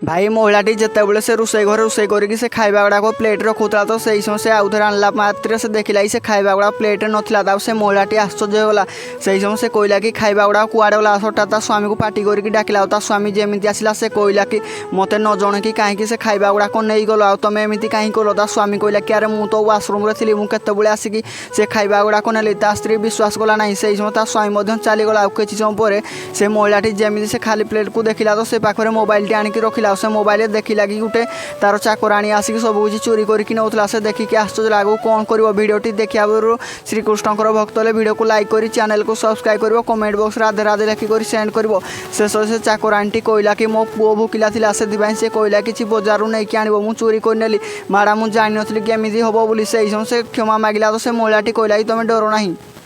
भाई महिलाटी जितेबाला से रोषे घर रोषे करके से खाଇବା गुड़ाक प्लेट रखुला तो से समय से आउ थे आनला मात्र से देखला से खाଇବା गुड़ा प्लेट नाला से महिलाटी आश्चर्य होगा से समय से कहला कि खाଇବା गुड़ा कुआड़े गला हटा ता स्वामी को पार्टी करके डाकिला ता स्वामी जमी आसला से कहला कि मत न जन कि कहीं से खाଇବା गुड़ाक नहीं गल आ तुम एमती कहीं कल ता स्वामी कहला कि अरे मुझे तो वाशरूम थी मुझे आसिकी से खाଇବା गुड़ाक नेली ता स्त्री विश्वास कला ना से समय ता स्वामी चलीगला किसी समय पर से महिलाटी जमी से खाली प्लेट को देखला तो से पाखे मोबाइल आनिक रखिला से मोबाइल देखला कि गोटे तार चाकराणी आसिक सब किसी चोरी करके नौला से देखिए आश्चर्य लागू कौन कर भिडियोटी देखा श्रीकृष्ण भक्त हेल्ले भिडियो को लाइक कर चैनल को सब्सक्राइब कर कमेंट बॉक्स राधे राधे लिखिक सेंड कर शेष से चाकराणी कहला कि मो पुओ भूकिला से कहला कि बजार नहीं आण मुझे चोरी कर नेली मैडम मुझे जानी नी कि एमती हम बोली से समय से क्षमा मांगला तो से महिलाटी कहला कि तुम डर ना।